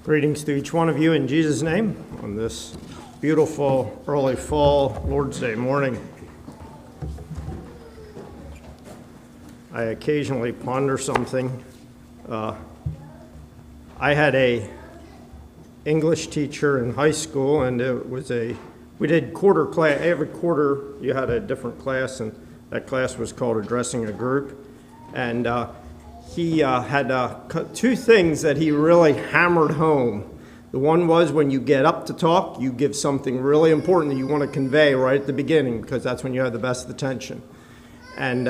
Greetings to each one of you in Jesus' name on this beautiful early fall Lord's Day morning. I occasionally ponder something. I had a English teacher in high school, and we did quarter class. Every quarter you had a different class, and that class was called Addressing a Group. And he had two things that he really hammered home. The one was when you get up to talk, you give something really important that you want to convey right at the beginning, because that's when you have the best attention. And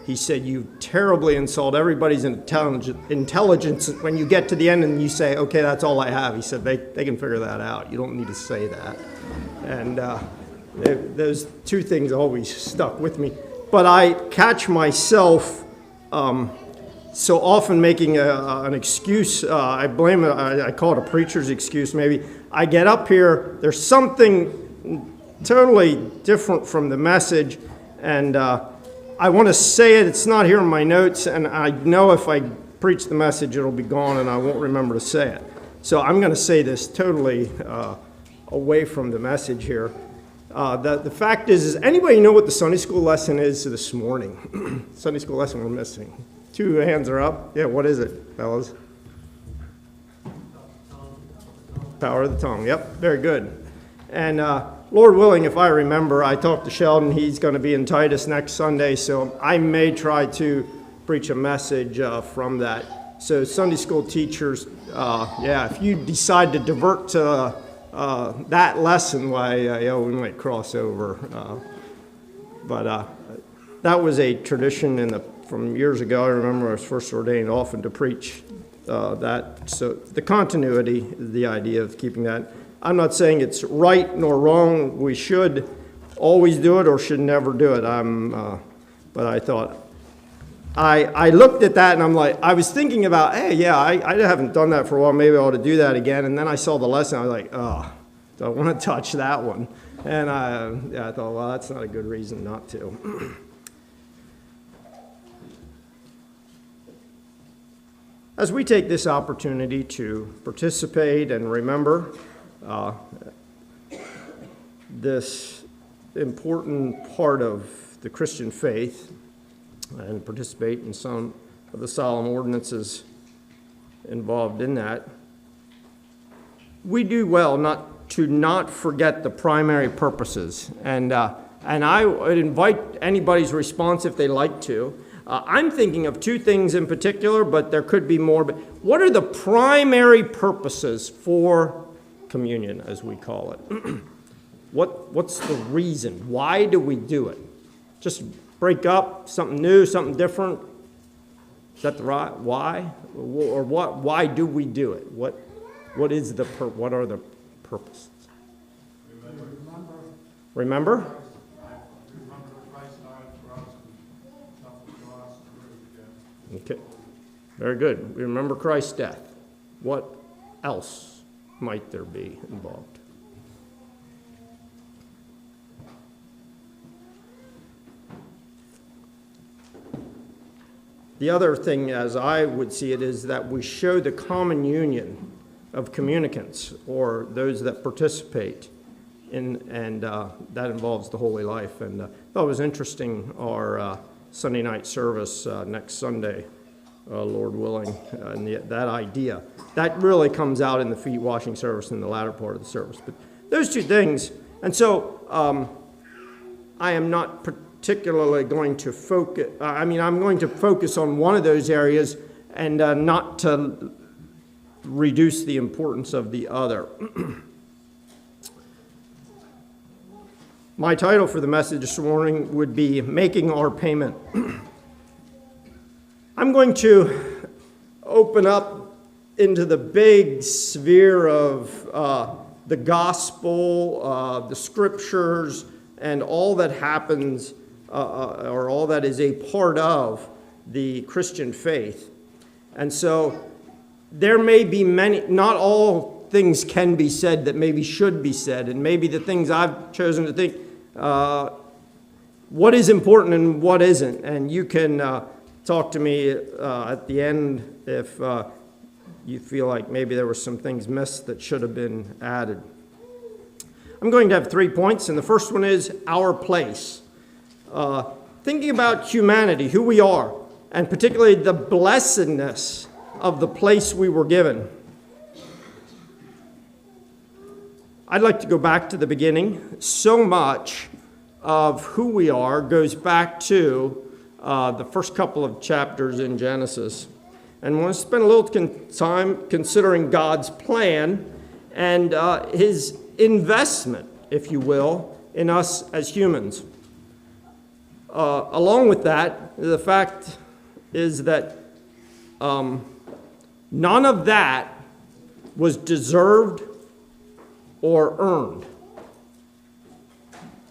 he said, you terribly insult everybody's intelligence when you get to the end and you say, okay, that's all I have. He said, they can figure that out. You don't need to say that. And those two things always stuck with me. But I catch myself so often making an excuse. I blame it. I call it a preacher's excuse maybe. I get up here, there's something totally different from the message, and I want to say it. It's not here in my notes, and I know if I preach the message, it'll be gone, and I won't remember to say it. So I'm going to say this totally away from the message here. The fact is anybody know what the Sunday school lesson is this morning? Sunday school lesson we're missing. Two hands are up. Yeah, what is it, fellas? Power of the tongue. Yep, very good. And Lord willing, if I remember, I talked to Sheldon. He's going to be in Titus next Sunday, so I may try to preach a message from that. So Sunday school teachers, if you decide to divert to that lesson, we might cross over. But that was a tradition from years ago. I remember I was first ordained often to preach that. So the continuity is the idea of keeping that. I'm not saying it's right nor wrong. We should always do it or should never do it. But I thought, I looked at that and I'm like, I was thinking about, I haven't done that for a while. Maybe I ought to do that again. And then I saw the lesson. I was like, don't want to touch that one. And I thought, well, that's not a good reason not to. As we take this opportunity to participate and remember this important part of the Christian faith and participate in some of the solemn ordinances involved in that, we do well not to forget the primary purposes. And I would invite anybody's response if they like to. I'm thinking of two things in particular, but there could be more. But what are the primary purposes for communion, as we call it? What's the reason? Why do we do it? Just break up, something new, something different? Is that the right why? Or what? Why do we do it? What are the purposes? Remember? Okay, very good. We remember Christ's death. What else might there be involved? The other thing, as I would see it, is that we show the common union of communicants, or those that participate in, and that involves the holy life. And I thought it was interesting, our Sunday night service next Sunday, Lord willing, and that idea. That really comes out in the feet washing service in the latter part of the service. But those two things, and so I am not particularly going to focus, I'm going to focus on one of those areas and not to reduce the importance of the other. My title for the message this morning would be Making Our Payment. I'm going to open up into the big sphere of the gospel, the scriptures, and all that happens, or all that is a part of the Christian faith. And so there may be many, not all things can be said that maybe should be said, and maybe the things I've chosen to think, what is important and what isn't. And you can talk to me at the end if you feel like maybe there were some things missed that should have been added. I'm going to have 3 points, and the first one is our place. Thinking about humanity, who we are, and particularly the blessedness of the place we were given. I'd like to go back to the beginning. So much of who we are goes back to the first couple of chapters in Genesis. And I want to spend a little time considering God's plan and his investment, if you will, in us as humans. Along with that, the fact is that none of that was deserved or earned.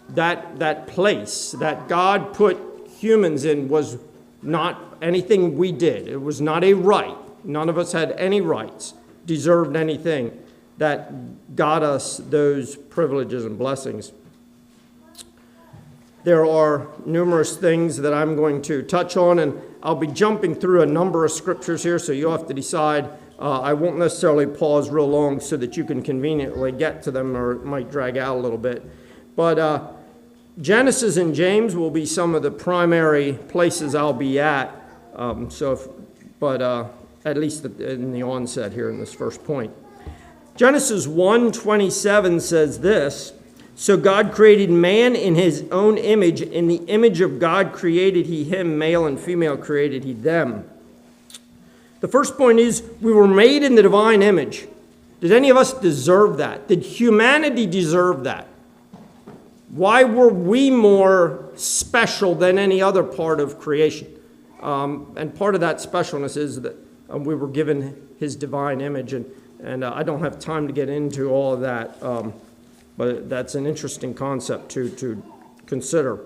That place that God put humans in was not anything we did. It was not a right. None of us had any rights, deserved anything that got us those privileges and blessings. There are numerous things that I'm going to touch on, and I'll be jumping through a number of scriptures here, so you'll have to decide. I won't necessarily pause real long so that you can conveniently get to them, or it might drag out a little bit. But Genesis and James will be some of the primary places I'll be at, at least in the onset here in this first point. Genesis 1:27 says this, "So God created man in his own image. In the image of God created he him, male and female created he them." The first point is we were made in the divine image. Did any of us deserve that? Did humanity deserve that? Why were we more special than any other part of creation? And part of that specialness is that we were given his divine image, and I don't have time to get into all of that, but that's an interesting concept to consider.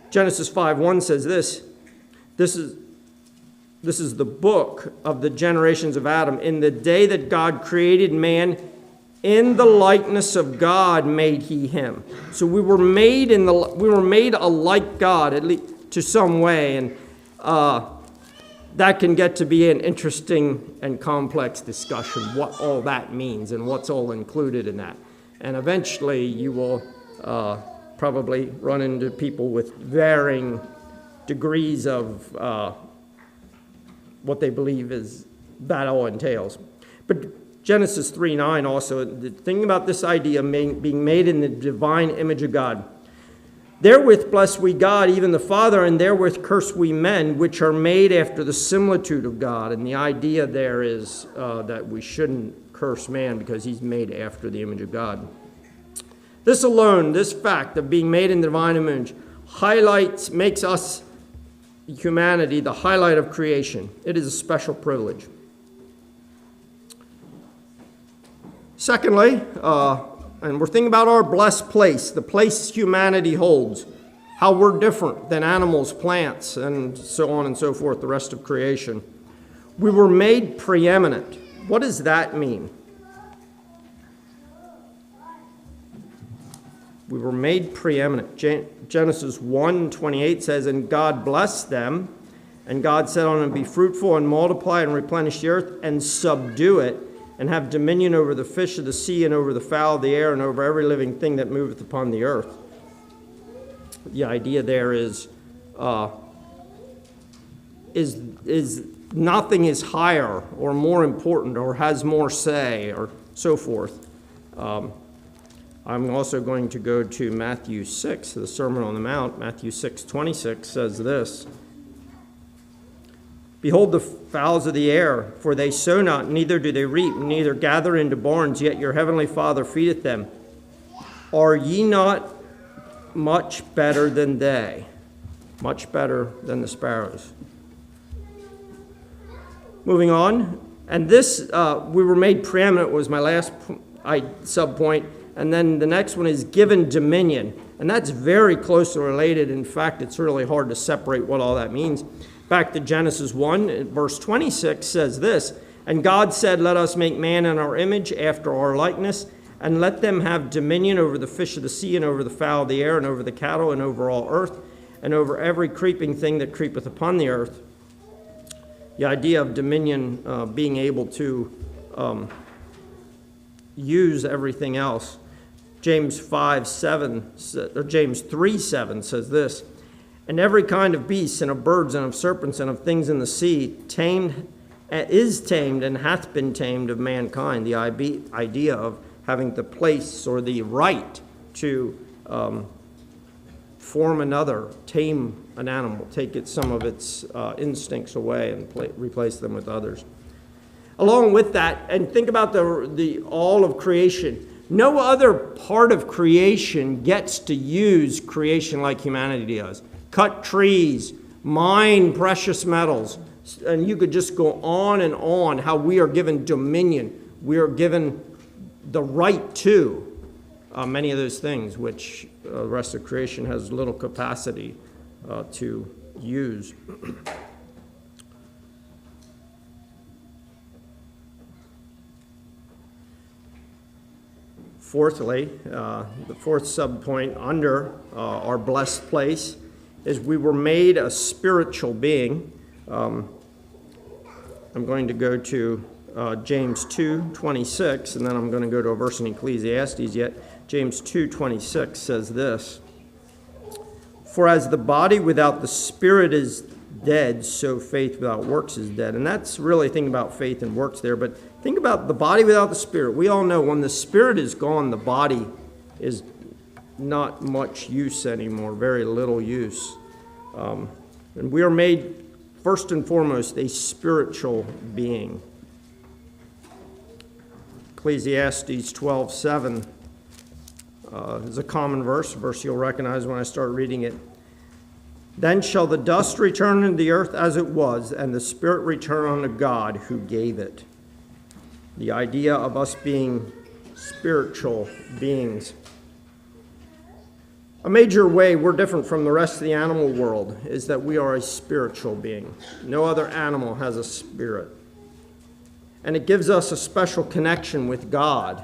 Genesis 5:1 says this is the book of the generations of Adam. In the day that God created man, in the likeness of God made he him. So we were made alike God, at least to some way, and that can get to be an interesting and complex discussion, what all that means and what's all included in that. And eventually you will probably run into people with varying degrees of what they believe is that all entails. But Genesis 3:9 also, the thing about this idea of being made in the divine image of God. "Therewith bless we God, even the Father, and therewith curse we men, which are made after the similitude of God." And the idea there is that we shouldn't curse man because he's made after the image of God. This alone, this fact of being made in the divine image, makes us, humanity, the highlight of creation. It is a special privilege. Secondly, and we're thinking about our blessed place, the place humanity holds, how we're different than animals, plants, and so on and so forth, the rest of creation. We were made preeminent. What does that mean? We were made preeminent. Genesis 1:28 says, "And God blessed them, and God said unto them, Be fruitful and multiply and replenish the earth and subdue it, and have dominion over the fish of the sea and over the fowl of the air and over every living thing that moveth upon the earth." The idea there is nothing is higher or more important or has more say or so forth. I'm also going to go to Matthew 6, the Sermon on the Mount. Matthew 6:26 says this, "Behold the fowls of the air, for they sow not, neither do they reap, neither gather into barns, yet your heavenly Father feedeth them. Are ye not much better than they?" Much better than the sparrows. Moving on, and this, we were made preeminent was my last sub-point, and then the next one is given dominion, and that's very closely related. In fact, it's really hard to separate what all that means. Back to Genesis 1, verse 26 says this, "And God said, Let us make man in our image, after our likeness, and let them have dominion over the fish of the sea, and over the fowl of the air, and over the cattle, and over all earth, and over every creeping thing that creepeth upon the earth." The idea of dominion, being able to use everything else. James 5:7, or James 3:7 says this, "And every kind of beasts, and of birds, and of serpents, and of things in the sea, is tamed and hath been tamed of mankind." The idea of having the place or the right to form another, tame an animal, take some of its instincts away and replace them with others. Along with that, and think about the all of creation. No other part of creation gets to use creation like humanity does. Cut trees, mine precious metals, and you could just go on how we are given dominion. We are given the right to many of those things, which the rest of creation has little capacity to use. Fourthly, the fourth subpoint under our blessed place is we were made a spiritual being. I'm going to go to James 2:26, and then I'm going to go to a verse in Ecclesiastes yet. James 2:26 says this, "For as the body without the spirit is dead, so faith without works is dead." And that's really thinking about faith and works there. But think about the body without the spirit. We all know when the spirit is gone, the body is not much use anymore, very little use. And we are made, first and foremost, a spiritual being. Ecclesiastes 12:7 is a common verse, a verse you'll recognize when I start reading it. "Then shall the dust return into the earth as it was, and the spirit return unto God who gave it." The idea of us being spiritual beings. A major way we're different from the rest of the animal world is that we are a spiritual being. No other animal has a spirit. And it gives us a special connection with God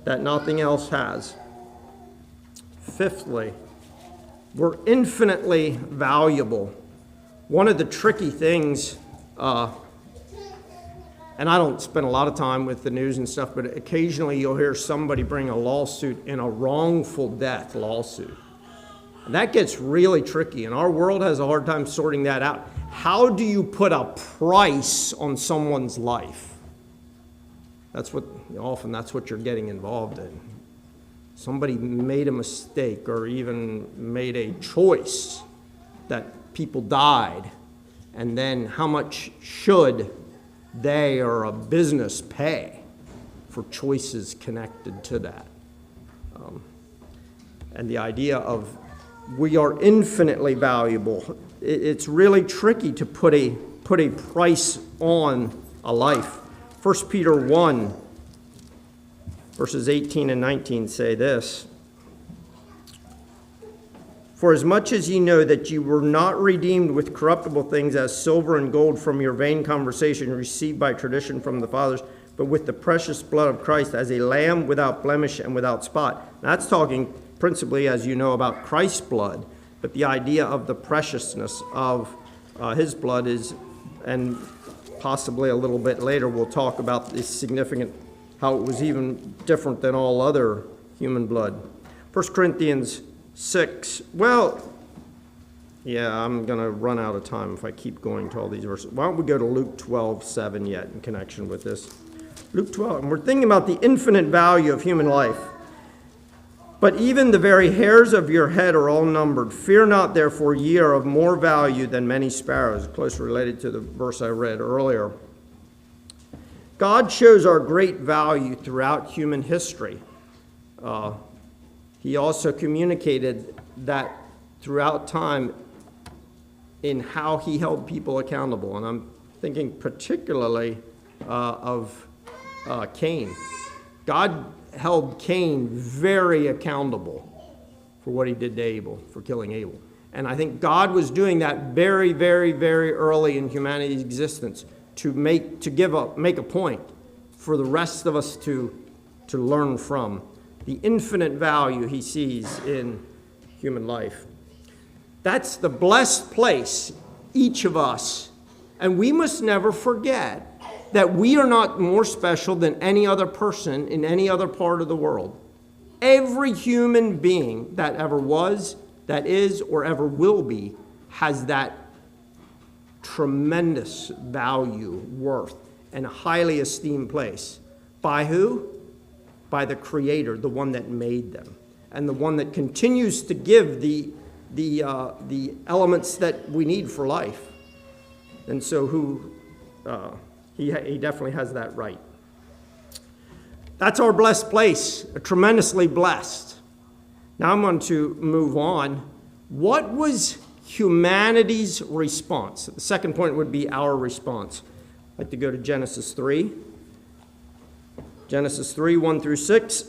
that nothing else has. Fifthly, we're infinitely valuable. One of the tricky things, and I don't spend a lot of time with the news and stuff, but occasionally you'll hear somebody bring a lawsuit in a wrongful death lawsuit. And that gets really tricky, and our world has a hard time sorting that out. How do you put a price on someone's life? That's what you're getting involved in. Somebody made a mistake or even made a choice that people died, and then how much should they or a business pay for choices connected to that? And the idea of we are infinitely valuable. It's really tricky to put a price on a life. 1 Peter 1, verses 18 and 19 say this, "For as much as ye know that you were not redeemed with corruptible things as silver and gold from your vain conversation received by tradition from the fathers, but with the precious blood of Christ as a lamb without blemish and without spot." Now, that's talking principally, as you know, about Christ's blood, but the idea of the preciousness of his blood is, and possibly a little bit later we'll talk about the significant, how it was even different than all other human blood. 1 Corinthians 6, I'm going to run out of time if I keep going to all these verses. Why don't we go to Luke 12:7 yet in connection with this? Luke 12, and we're thinking about the infinite value of human life. "But even the very hairs of your head are all numbered. Fear not, therefore, ye are of more value than many sparrows." Closely related to the verse I read earlier. God shows our great value throughout human history. He also communicated that throughout time in how he held people accountable. And I'm thinking particularly of Cain. God held Cain very accountable for what he did to Abel, for killing Abel. And I think God was doing that very, very, very early in humanity's existence to make a point for the rest of us to learn from. The infinite value he sees in human life. That's the blessed place each of us And we must never forget that we are not more special than any other person in any other part of the world. Every human being that ever was, that is, or ever will be, has that tremendous value, worth, and highly esteemed place. By who? By the Creator, the one that made them, and the one that continues to give the elements that we need for life. And so he definitely has that right. That's our blessed place, tremendously blessed. Now I'm going to move on. What was humanity's response? The second point would be our response. I'd like to go to Genesis 3. Genesis 3, 1 through 6.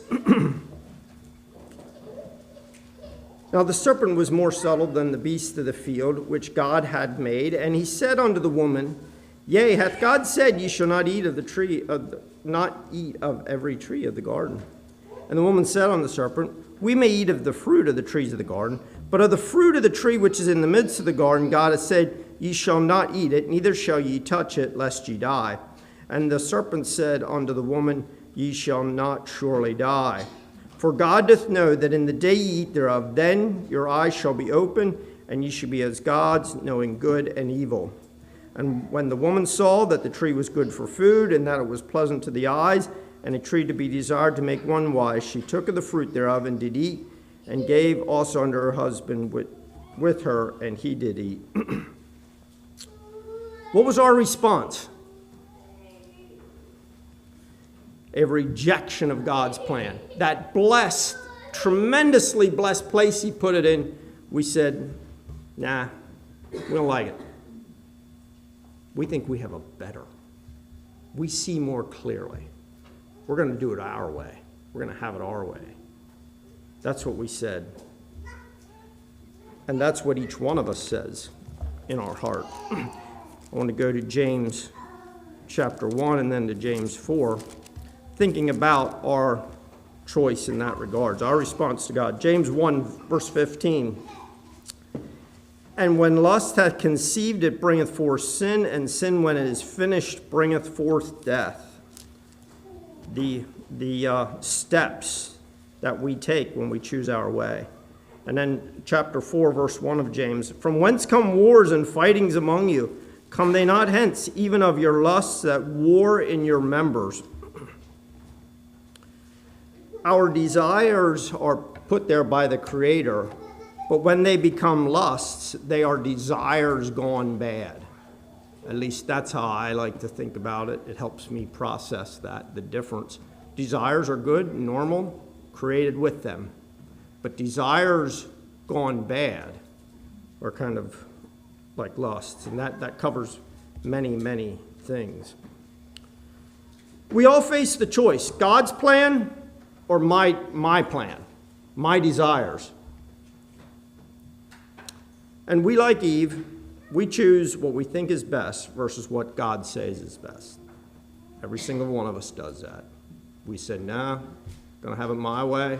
Now the serpent was more subtle than the beast of the field, which God had made. And he said unto the woman, Yea, hath God said, Ye shall not eat of every tree of the garden? And the woman said unto the serpent, We may eat of the fruit of the trees of the garden, but of the fruit of the tree which is in the midst of the garden, God hath said, Ye shall not eat it, neither shall ye touch it, lest ye die. And the serpent said unto the woman, Ye shall not surely die. For God doth know that in the day ye eat thereof, then your eyes shall be open, and ye shall be as gods, knowing good and evil. And when the woman saw that the tree was good for food, and that it was pleasant to the eyes, and a tree to be desired to make one wise, she took of the fruit thereof, and did eat, and gave also unto her husband with her, and he did eat. What was our response? A rejection of God's plan. That blessed, tremendously blessed place he put it in, we said, nah, we don't like it. We think we have a better. We see more clearly. We're going to do it our way. We're going to have it our way. That's what we said. And that's what each one of us says in our heart. I want to go to James chapter 1 and then to James 4. Thinking about our choice in that regards, our response to God. James 1, verse 15. And when lust hath conceived, it bringeth forth sin, and sin, when it is finished, bringeth forth death. The steps that we take when we choose our way. And then chapter 4, verse 1 of James. From whence come wars and fightings among you? Come they not hence, even of your lusts that war in your members? Our desires are put there by the Creator, but when they become lusts, they are desires gone bad. At least that's how I like to think about it. It helps me process that, the difference. Desires are good, normal, created with them. But desires gone bad are kind of like lusts, and that covers many, many things. We all face the choice, God's plan or my plan, my desires. And we, like Eve, we choose what we think is best versus what God says is best. Every single one of us does that. We said, nah, gonna have it my way,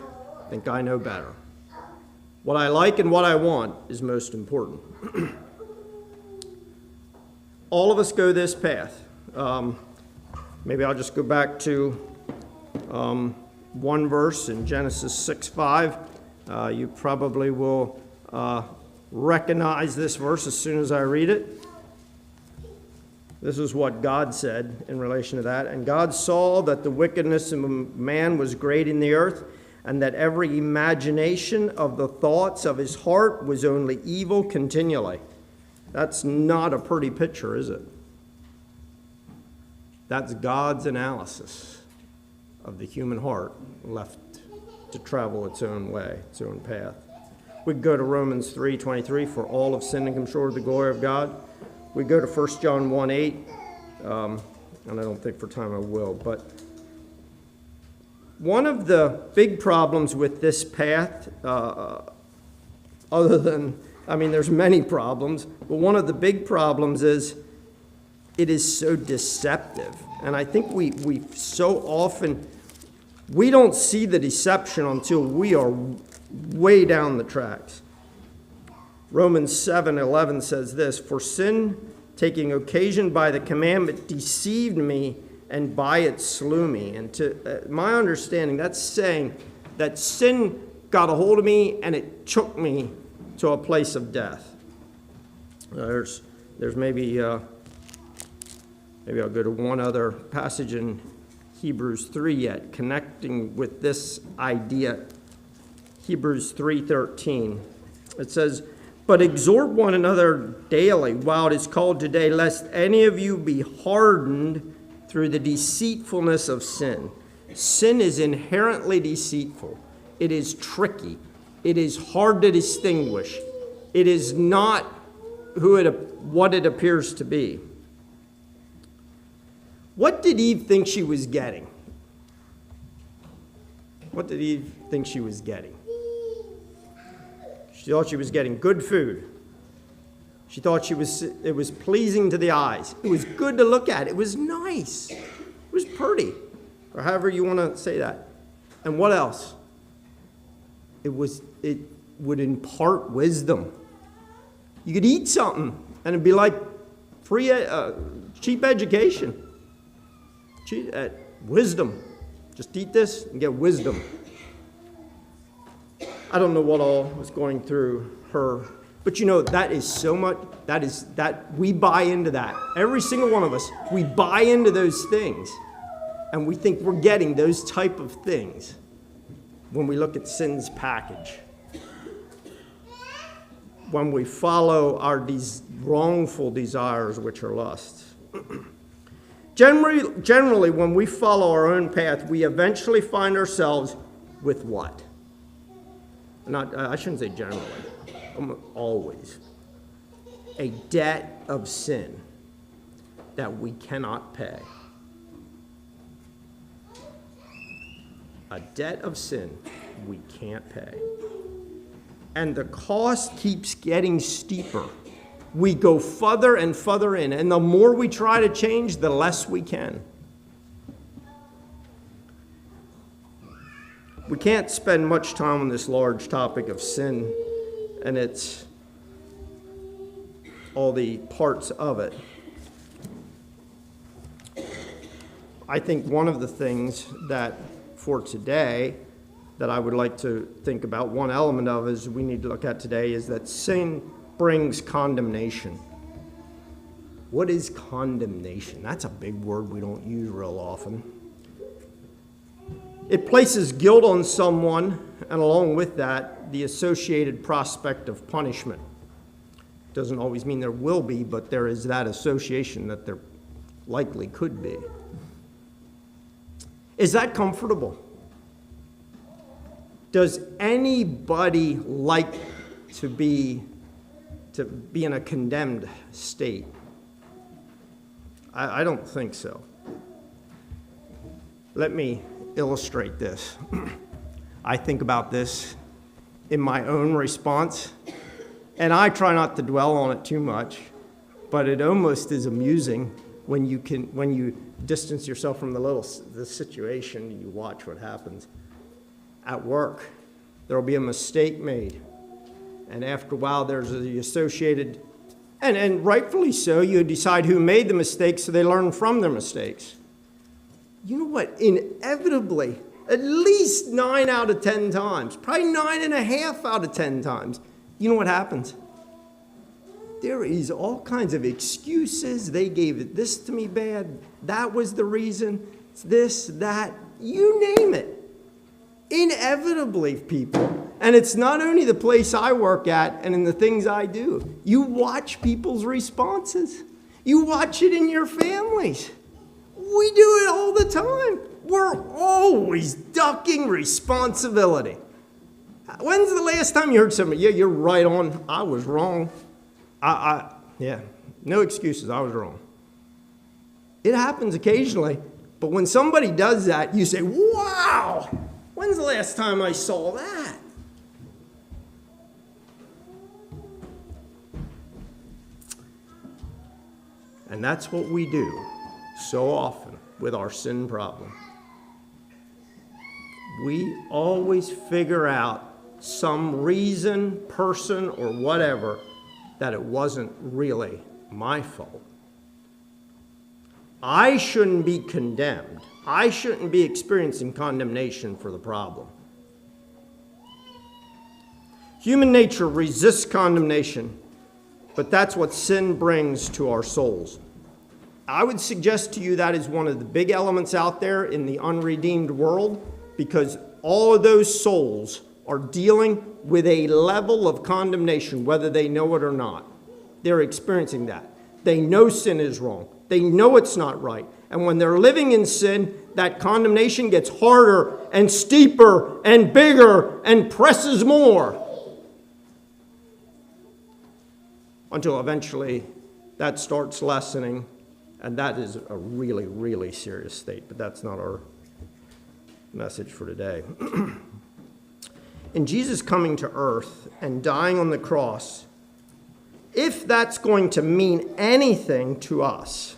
think I know better. What I like and what I want is most important. All of us go this path. Maybe I'll just go back to one verse in Genesis 6:5. You probably will recognize this verse as soon as I read it. This is what God said in relation to that. And God saw that the wickedness of man was great in the earth, and that every imagination of the thoughts of his heart was only evil continually. That's not a pretty picture, is it? That's God's analysis of the human heart left to travel its own way, its own path. We go to Romans 3:23, for all have sinned and come short of the glory of God. We go to 1 John 1:8, and I don't think for time I will, but one of the big problems with this path, other than, there's many problems, but one of the big problems is it is so deceptive. And I think we so often, we don't see the deception until we are way down the tracks. Romans 7:11 says this, for sin taking occasion by the commandment, deceived me, and by it slew me. And to my understanding, that's saying that sin got a hold of me and it took me to a place of death. There's maybe I'll go to one other passage in Hebrews 3 yet, connecting with this idea. Hebrews 3:13. It says, "But exhort one another daily while it is called today, lest any of you be hardened through the deceitfulness of sin." Sin is inherently deceitful. It is tricky. It is hard to distinguish. It is not what it appears to be. What did Eve think she was getting? What did Eve think she was getting? She thought she was getting good food. She thought it was pleasing to the eyes. It was good to look at. It was nice. It was pretty, or however you want to say that. And what else? It would impart wisdom. You could eat something, and it'd be like cheap education. Wisdom. Just eat this and get wisdom. I don't know what all was going through her, but that is so much, that we buy into that. Every single one of us, we buy into those things, and we think we're getting those type of things when we look at sin's package. When we follow our wrongful desires, which are lusts. Generally, when we follow our own path, we eventually find ourselves with what? I shouldn't say generally, always. A debt of sin that we cannot pay. A debt of sin we can't pay. And the cost keeps getting steeper. We go further and further in, and the more we try to change, the less we can. We can't spend much time on this large topic of sin and its all the parts of it. I think one of the things that for today that I would like to think about, one element of is we need to look at today, is that sin brings condemnation. What is condemnation? That's a big word we don't use real often. It places guilt on someone, and along with that, the associated prospect of punishment. Doesn't always mean there will be, but there is that association that there likely could be. Is that comfortable? Does anybody like to be in a condemned state? I don't think so. Let me illustrate this. I think about this in my own response, and I try not to dwell on it too much, but it almost is amusing when you distance yourself from the situation, you watch what happens. At work, there will be a mistake made, and after a while there's the associated, and rightfully so, you decide who made the mistake so they learn from their mistakes. You know what? Inevitably, at least 9 out of 10 times, probably 9.5 out of 10 times, you know what happens? There is all kinds of excuses. They gave this to me bad. That was the reason. It's this, that, you name it. Inevitably, people. And it's not only the place I work at and in the things I do. You watch people's responses. You watch it in your families. We do it all the time. We're always ducking responsibility. When's the last time you heard somebody, yeah, you're right on, I was wrong. Yeah, no excuses, I was wrong. It happens occasionally, but when somebody does that, you say, wow, when's the last time I saw that? And that's what we do so often with our sin problem. We always figure out some reason, person, or whatever that it wasn't really my fault. I shouldn't be condemned. I shouldn't be experiencing condemnation for the problem. Human nature resists condemnation, but that's what sin brings to our souls. I would suggest to you that is one of the big elements out there in the unredeemed world, because all of those souls are dealing with a level of condemnation, whether they know it or not. They're experiencing that. They know sin is wrong. They know it's not right. And when they're living in sin, that condemnation gets harder and steeper and bigger and presses more, until eventually that starts lessening. And that is a really, really serious state. But that's not our message for today. In Jesus coming to earth and dying on the cross, if that's going to mean anything to us,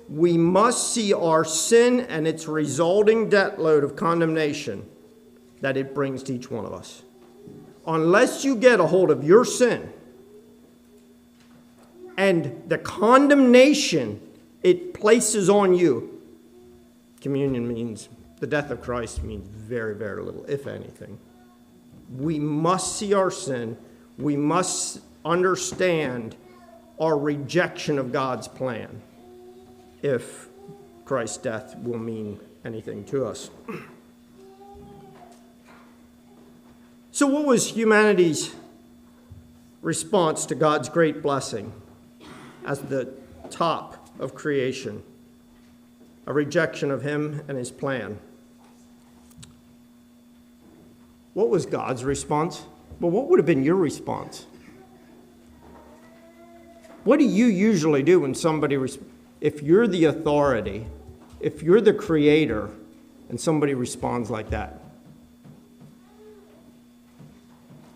we must see our sin and its resulting debt load of condemnation that it brings to each one of us. Unless you get a hold of your sin and the condemnation it places on you, communion means, the death of Christ means very, very little, if anything. We must see our sin. We must understand our rejection of God's plan if Christ's death will mean anything to us. So what was humanity's response to God's great blessing as the top of creation? A rejection of him and his plan. What was God's response? Well, what would have been your response? What do you usually do when somebody, if you're the authority, if you're the creator, and somebody responds like that?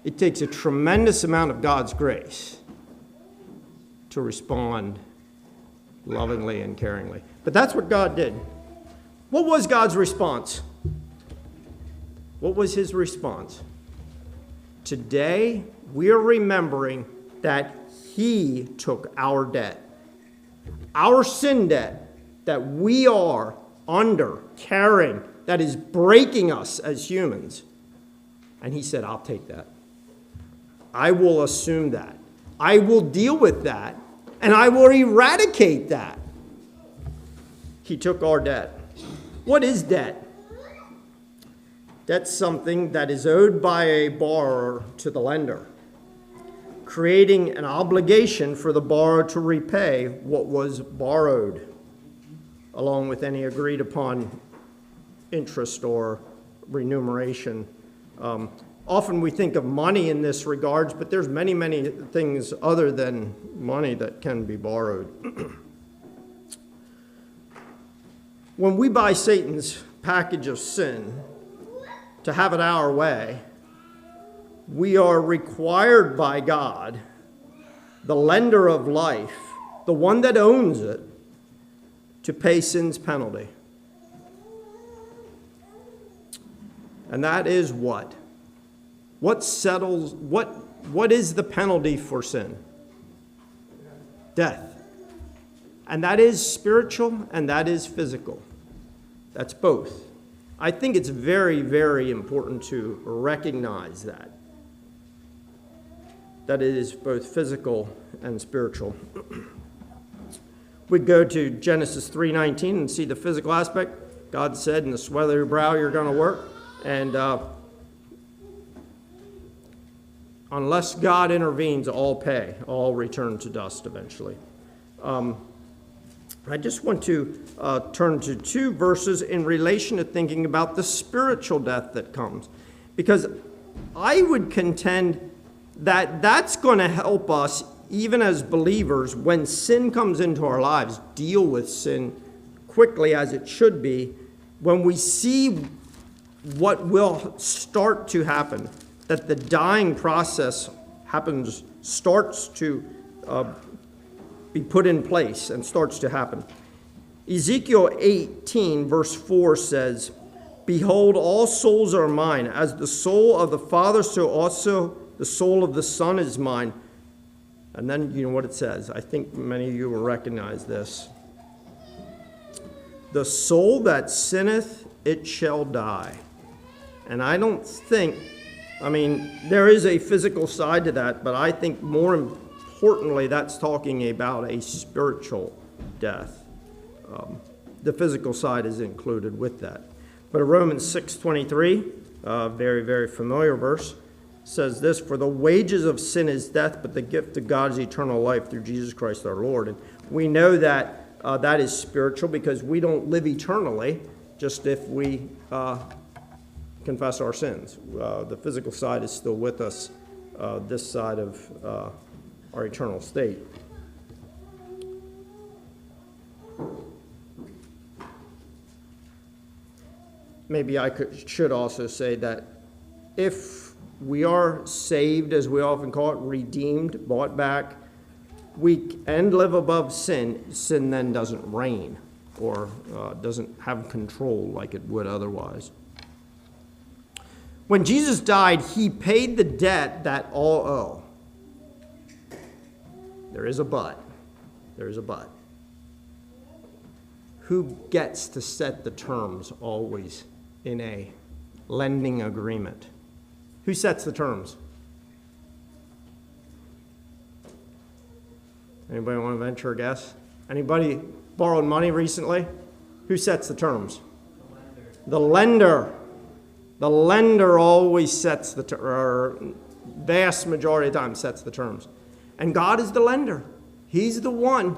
It takes a tremendous amount of God's grace to respond lovingly and caringly. But that's what God did. What was God's response? What was his response? Today, we are remembering that he took our debt, our sin debt that we are under, carrying, that is breaking us as humans. And he said, I'll take that. I will assume that. I will deal with that, and I will eradicate that. He took our debt. What is debt? Debt's something that is owed by a borrower to the lender, creating an obligation for the borrower to repay what was borrowed, along with any agreed upon interest or remuneration. Often we think of money in this regards, but there's many, many things other than money that can be borrowed. When we buy Satan's package of sin to have it our way, we are required by God, the lender of life, the one that owns it, to pay sin's penalty. And that is what? What settles, what is the penalty for sin? Death. And that is spiritual and that is physical. That's both. I think it's very, very important to recognize that. That it is both physical and spiritual. We go to Genesis 3:19 and see the physical aspect. God said, in the sweat of your brow you're going to work. And unless God intervenes, all pay, all return to dust eventually. I just want to turn to two verses in relation to thinking about the spiritual death that comes. Because I would contend that that's going to help us, even as believers, when sin comes into our lives, deal with sin quickly as it should be, when we see what will start to happen, that the dying process starts to be put in place and starts to happen. Ezekiel 18 verse 4 says, "Behold, all souls are mine. As the soul of the Father, so also the soul of the Son is mine. And then you know what it says. I think many of you will recognize this. The soul that sinneth, it shall die. And I don't think, there is a physical side to that, but I think more importantly, that's talking about a spiritual death. The physical side is included with that. But Romans 6:23, very, very familiar verse, says this, for the wages of sin is death, but the gift of God is eternal life through Jesus Christ our Lord. And we know that that is spiritual because we don't live eternally, just if we confess our sins. The physical side is still with us, this side of our eternal state. Maybe I should also say that if we are saved, as we often call it, redeemed, bought back, and live above sin, sin then doesn't reign or doesn't have control like it would otherwise. When Jesus died, he paid the debt that all owe. There is a but. There is a but. Who gets to set the terms always in a lending agreement? Who sets the terms? Anybody want to venture a guess? Anybody borrowed money recently? Who sets the terms? The lender. The lender always sets the terms, or vast majority of the time sets the terms. And God is the lender. He's the one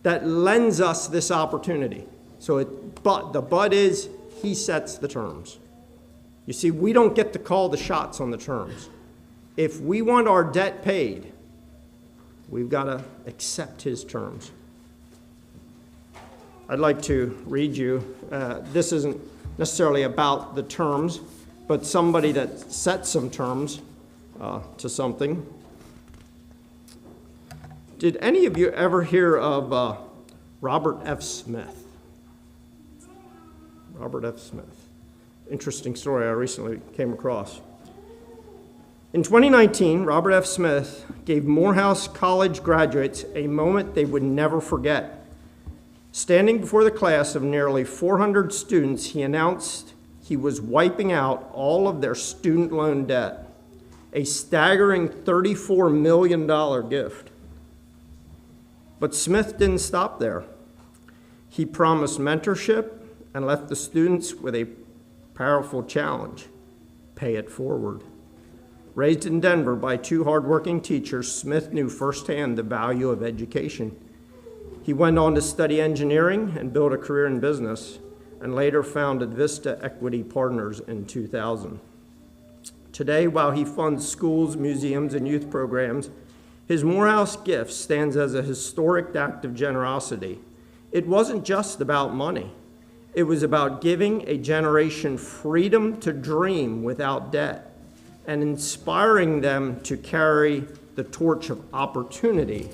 that lends us this opportunity. So the but is he sets the terms. You see, we don't get to call the shots on the terms. If we want our debt paid, we've got to accept his terms. I'd like to read you, this isn't necessarily about the terms, but somebody that sets some terms to something. Did any of you ever hear of Robert F. Smith? Robert F. Smith. Interesting story I recently came across. In 2019, Robert F. Smith gave Morehouse College graduates a moment they would never forget. Standing before the class of nearly 400 students, he announced he was wiping out all of their student loan debt, a staggering $34 million gift. But Smith didn't stop there. He promised mentorship and left the students with a powerful challenge: pay it forward. Raised in Denver by two hardworking teachers, Smith knew firsthand the value of education. He went on to study engineering and build a career in business, and later founded Vista Equity Partners in 2000. Today, while he funds schools, museums, and youth programs, his Morehouse gift stands as a historic act of generosity. It wasn't just about money. It was about giving a generation freedom to dream without debt and inspiring them to carry the torch of opportunity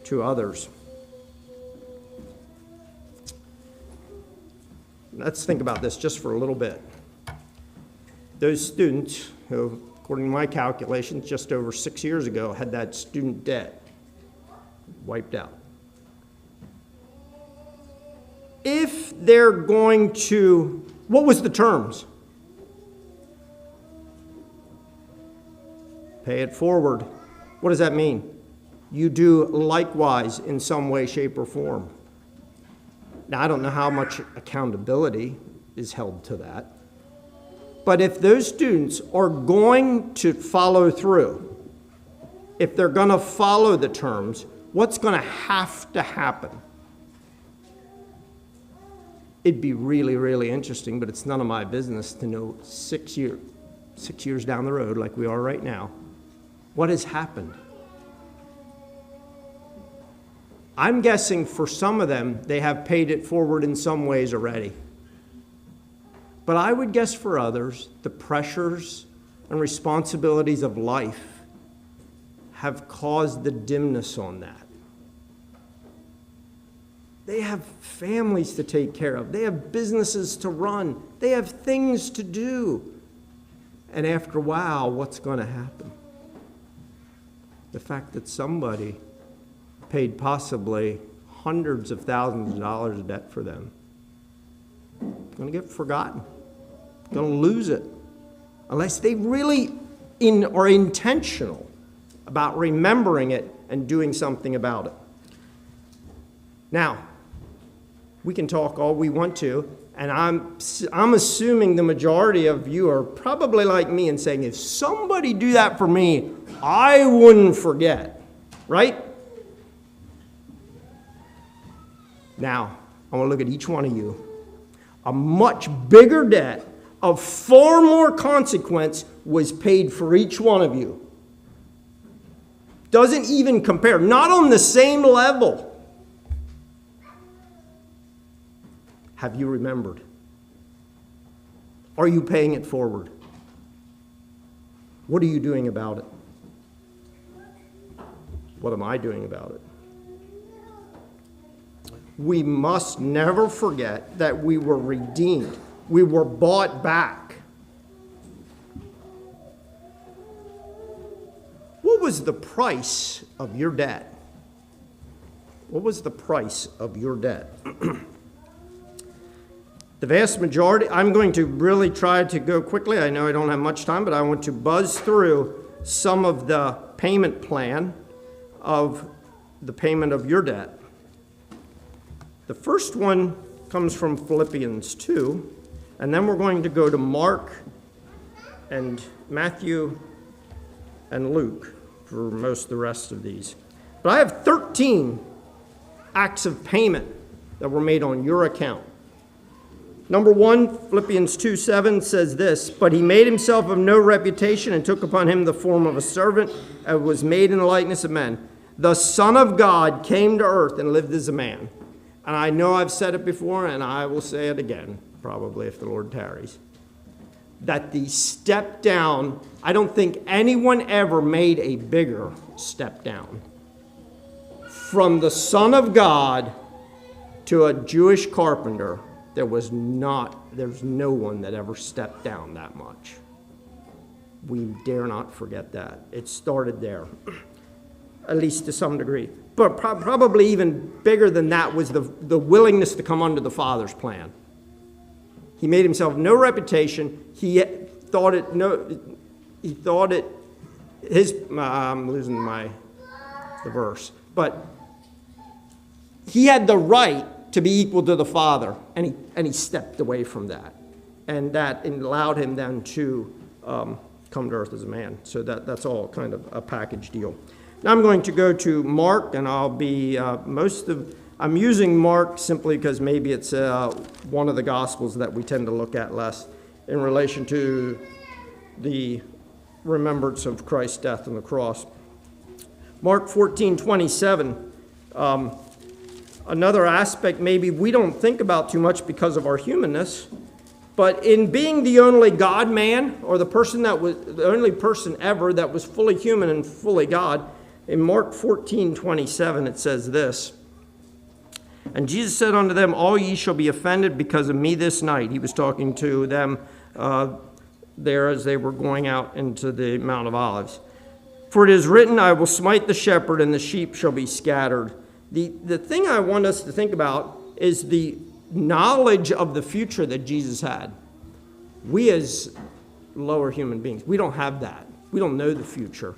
to others. Let's think about this just for a little bit. Those students who, according to my calculations, just over 6 years ago, had that student debt wiped out. If they're going to, what was the terms? Pay it forward. What does that mean? You do likewise in some way, shape, or form. Now, I don't know how much accountability is held to that. But if those students are going to follow through, if they're going to follow the terms, what's going to have to happen? It'd be really, really interesting, but it's none of my business to know 6 years down the road, like we are right now, what has happened. I'm guessing for some of them, they have paid it forward in some ways already. But I would guess for others, the pressures and responsibilities of life have caused the dimness on that. They have families to take care of. They have businesses to run. They have things to do. And after a while, what's going to happen? the fact that somebody paid possibly hundreds of thousands of dollars of debt for them. It's going to get forgotten. Going to lose it. Unless they really are intentional about remembering it and doing something about it. Now, we can talk all we want to, and I'm assuming the majority of you are probably like me and saying, if somebody do that for me, I wouldn't forget, right? Now, I want to look at each one of you. A much bigger debt of far more consequence was paid for each one of you. Doesn't even compare, not on the same level. Have you remembered? Are you paying it forward? What are you doing about it? What am I doing about it? We must never forget that we were redeemed. We were bought back. What was the price of your debt? What was the price of your debt? The vast majority, I'm going to really try to go quickly. I know I don't have much time, but I want to buzz through some of the payment plan of the payment of your debt. The first one comes from Philippians 2, and then we're going to go to Mark and Matthew and Luke for most of the rest of these. But I have 13 acts of payment that were made on your account. Number 1, Philippians 2:7 says this, "But he made himself of no reputation and took upon him the form of a servant and was made in the likeness of men. The Son of God came to earth and lived as a man." And I know I've said it before, and I will say it again, probably if the Lord tarries, that the step down, I don't think anyone ever made a bigger step down. From the Son of God to a Jewish carpenter, there's no one that ever stepped down that much. We dare not forget that. It started there, at least to some degree. But probably even bigger than that was the willingness to come under the Father's plan. He made himself no reputation. I'm losing the verse. But he had the right to be equal to the Father, and he stepped away from that. And that allowed him then to come to earth as a man. So that's all kind of a package deal. Now I'm going to go to Mark, and I'll be I'm using Mark simply because maybe it's one of the Gospels that we tend to look at less in relation to the remembrance of Christ's death on the cross. Mark 14:27. Another aspect maybe we don't think about too much because of our humanness, but in being the only God-man, or the only person ever that was fully human and fully God, in Mark 14:27 it says this, "And Jesus said unto them, All ye shall be offended because of me this night." He was talking to them there as they were going out into the Mount of Olives. "For it is written, I will smite the shepherd, and the sheep shall be scattered." The thing I want us to think about is the knowledge of the future that Jesus had. We as lower human beings, we don't have that. We don't know the future.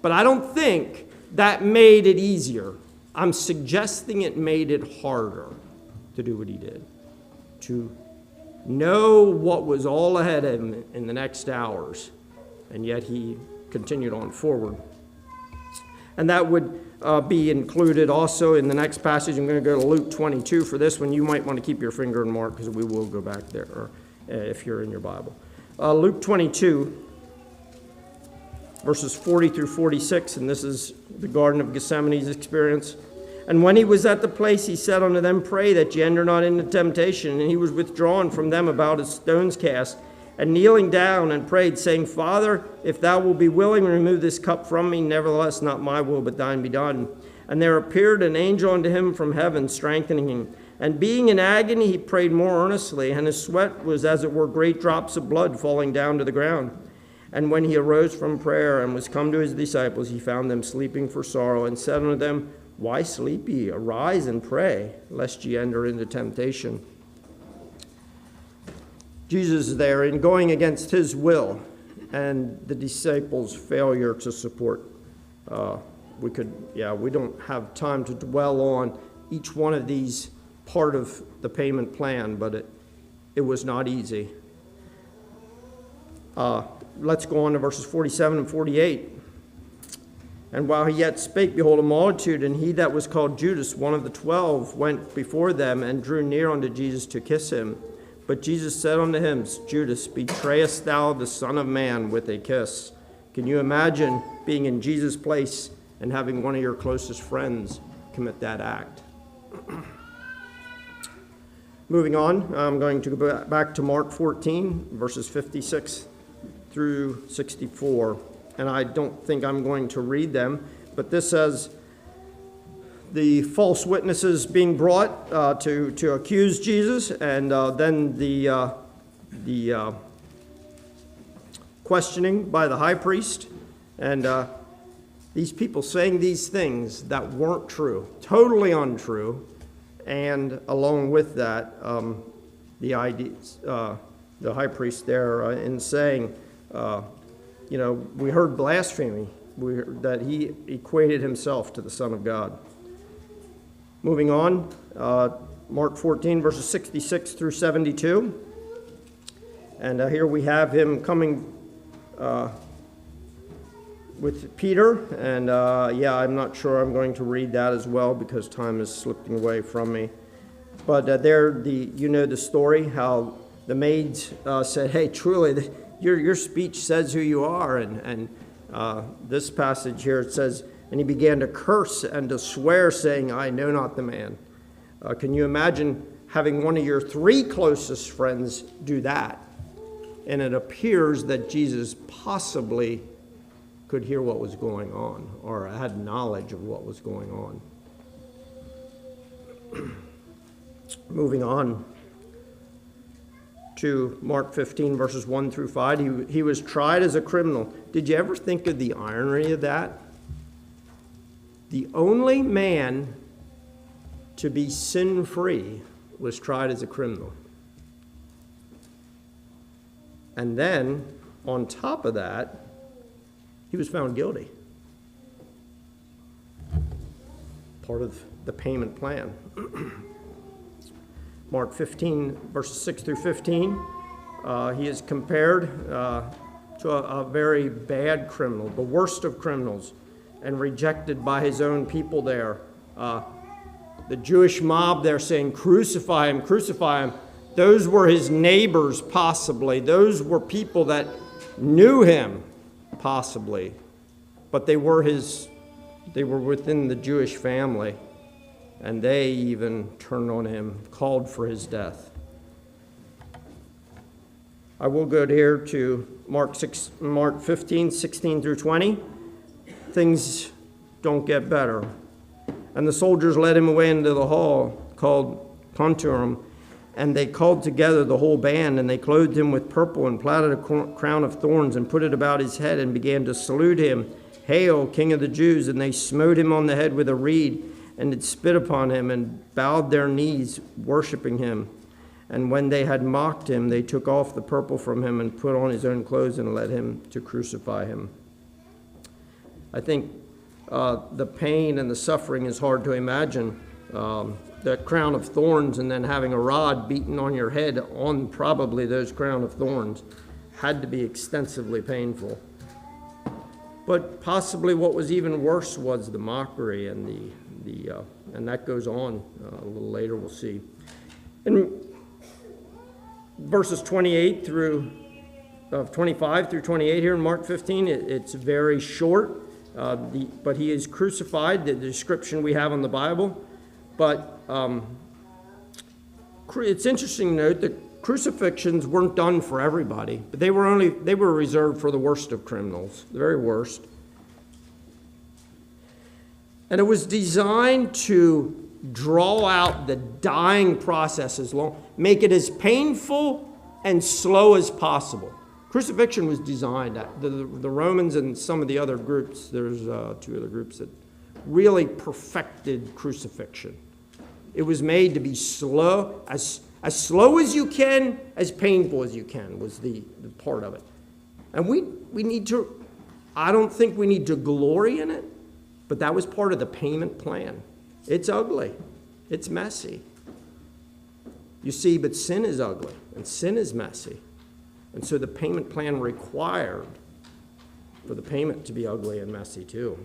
But I don't think that made it easier. I'm suggesting it made it harder to do what he did. To know what was all ahead of him in the next hours. And yet he continued on forward. And that would be included also in the next passage. I'm going to go to Luke 22 for this one. You might want to keep your finger in Mark because we will go back there if you're in your Bible. Luke 22, verses 40 through 46, and this is the Garden of Gethsemane's experience. "And when he was at the place, he said unto them, Pray that ye enter not into temptation. And he was withdrawn from them about a stone's cast, and kneeling down and prayed, saying, Father, if thou wilt be willing, remove this cup from me. Nevertheless, not my will, but thine be done. And there appeared an angel unto him from heaven, strengthening him. And being in agony, he prayed more earnestly, and his sweat was as it were great drops of blood falling down to the ground. And when he arose from prayer and was come to his disciples, he found them sleeping for sorrow, and said unto them, Why sleep ye? Arise and pray, lest ye enter into temptation. Jesus is there in going against his will and the disciples' failure to support. We don't have time to dwell on each one of these part of the payment plan, but it was not easy. Let's go on to verses 47 and 48. And while he yet spake, behold, a multitude, and he that was called Judas, one of the 12, went before them and drew near unto Jesus to kiss him. But Jesus said unto him, Judas, betrayest thou the Son of Man with a kiss? Can you imagine being in Jesus' place and having one of your closest friends commit that act? Moving on, I'm going to go back to Mark 14, verses 56 through 64. And I don't think I'm going to read them, but this says, the false witnesses being brought to accuse Jesus, and then the questioning by the high priest, and these people saying these things that weren't true, totally untrue, and along with that, the high priest there in saying, we heard blasphemy, that he equated himself to the Son of God. Moving on, Mark 14, verses 66 through 72. And here we have him coming with Peter. And I'm not sure I'm going to read that as well because time is slipping away from me. But the story, how the maids said, hey, truly, your speech says who you are. And this passage here, it says, and he began to curse and to swear, saying, I know not the man. Can you imagine having one of your 3 closest friends do that? And it appears that Jesus possibly could hear what was going on or had knowledge of what was going on. Moving on to Mark 15, verses 1 through 5. He was tried as a criminal. Did you ever think of the irony of that? The only man to be sin-free was tried as a criminal. And then, on top of that, he was found guilty. Part of the payment plan. Mark 15, verses 6 through 15. He is compared to a very bad criminal, the worst of criminals, and rejected by his own people there. The Jewish mob there saying, crucify him, crucify him. Those were his neighbors, possibly. Those were people that knew him, possibly. But they were within the Jewish family. And they even turned on him, called for his death. I will go here to Mark 15, 16 through 20. Things don't get better. And the soldiers led him away into the hall called Pontorum, and they called together the whole band, and they clothed him with purple and plaited a crown of thorns and put it about his head and began to salute him, Hail, King of the Jews! And they smote him on the head with a reed and did spit upon him and bowed their knees, worshiping him. And when they had mocked him, they took off the purple from him and put on his own clothes and led him to crucify him. I think the pain and the suffering is hard to imagine. That crown of thorns and then having a rod beaten on your head on probably those crown of thorns had to be extensively painful. But possibly what was even worse was the mockery and and that goes on a little later, we'll see. In verses 25 through 28 here in Mark 15, it's very short. But he is crucified, the description we have in the Bible. But it's interesting to note that crucifixions weren't done for everybody, but they were reserved for the worst of criminals, the very worst. And it was designed to draw out the dying process make it as painful and slow as possible. Crucifixion was designed, the Romans and some of the other groups, there's two other groups that really perfected crucifixion. It was made to be slow, as slow as you can, as painful as you can was the part of it. And we need to, I don't think we need to glory in it, but that was part of the payment plan. It's ugly. It's messy. You see, but sin is ugly, and sin is messy. And so the payment plan required for the payment to be ugly and messy too.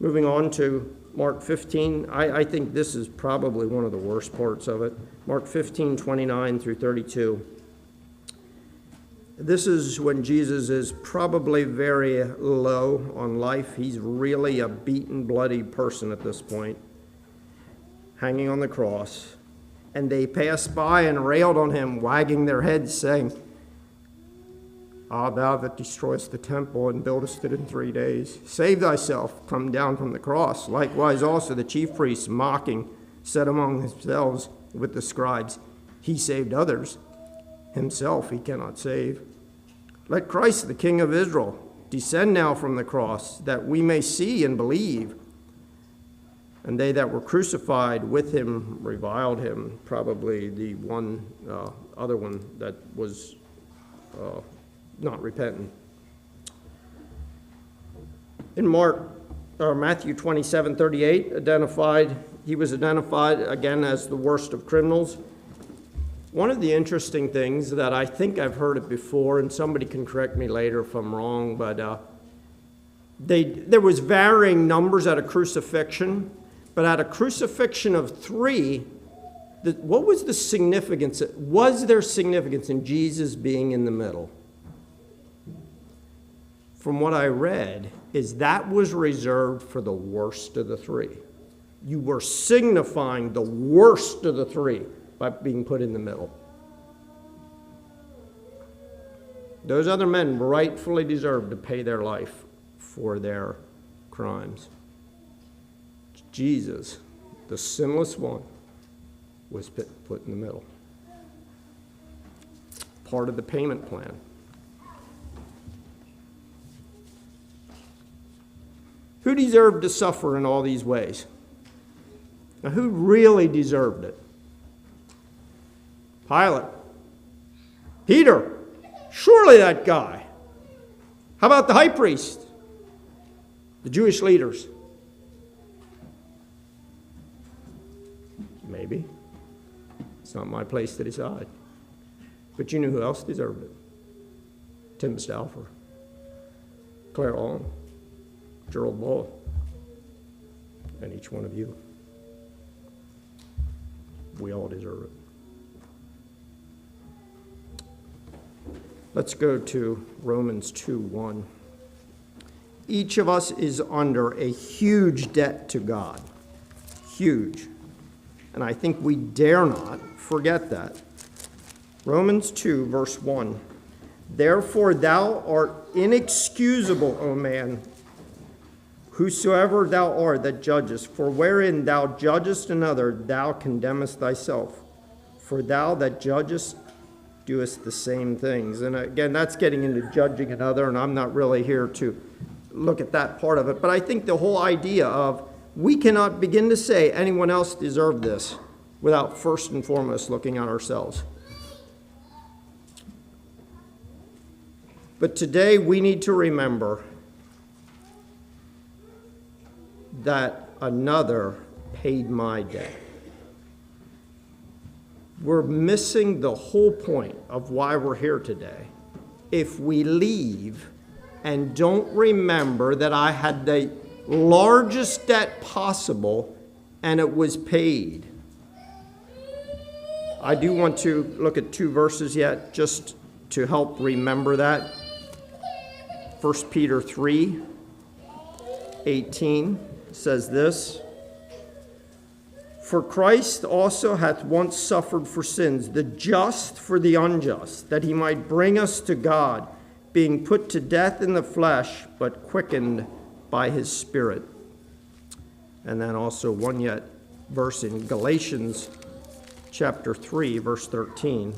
Moving on to Mark 15, I think this is probably one of the worst parts of it. Mark 15, 29 through 32. This is when Jesus is probably very low on life. He's really a beaten, bloody person at this point, hanging on the cross. And they passed by and railed on him, wagging their heads, saying, Ah, thou that destroyest the temple and buildest it in 3 days, save thyself, come down from the cross. Likewise also the chief priests, mocking, said among themselves with the scribes, He saved others, himself he cannot save. Let Christ, the King of Israel, descend now from the cross, that we may see and believe. And they that were crucified with him reviled him. Probably the other one that was not repentant. In Matthew 27:38, he was identified again as the worst of criminals. One of the interesting things that I think I've heard it before, and somebody can correct me later if I'm wrong, but there was varying numbers at a crucifixion. But at a crucifixion of 3, what was the significance? Was there significance in Jesus being in the middle? From what I read, is that was reserved for the worst of the 3. You were signifying the worst of the 3 by being put in the middle. Those other men rightfully deserved to pay their life for their crimes. Jesus, the sinless one, was put in the middle. Part of the payment plan. Who deserved to suffer in all these ways? Now, who really deserved it? Pilate. Peter. Surely that guy. How about the high priest? The Jewish leaders? Maybe. It's not my place to decide. But you know who else deserved it? Tim Stauffer, Claire Long, Gerald Bull, and each one of you. We all deserve it. Let's go to Romans 2:1. Each of us is under a huge debt to God. Huge. And I think we dare not forget that. Romans 2, verse 1. Therefore thou art inexcusable, O man, whosoever thou art that judgest. For wherein thou judgest another, thou condemnest thyself. For thou that judgest doest the same things. And again, that's getting into judging another, and I'm not really here to look at that part of it. But I think the whole idea of we cannot begin to say anyone else deserved this without first and foremost looking at ourselves. But today we need to remember that another paid my debt. We're missing the whole point of why we're here today if we leave and don't remember that I had the largest debt possible and it was paid. I do want to look at 2 verses yet just to help remember that. 1 Peter 3:18 says this, For Christ also hath once suffered for sins, the just for the unjust, that he might bring us to God, being put to death in the flesh, but quickened by his Spirit. And then also one yet verse in Galatians chapter 3, verse 13.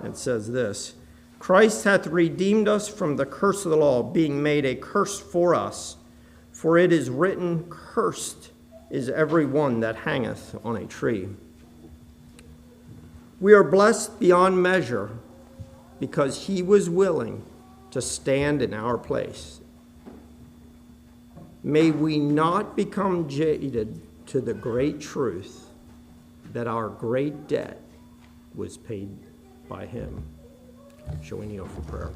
It says this: Christ hath redeemed us from the curse of the law, being made a curse for us. For it is written, Cursed is every one that hangeth on a tree. We are blessed beyond measure because he was willing to stand in our place. May we not become jaded to the great truth that our great debt was paid by him. Shall we kneel for prayer?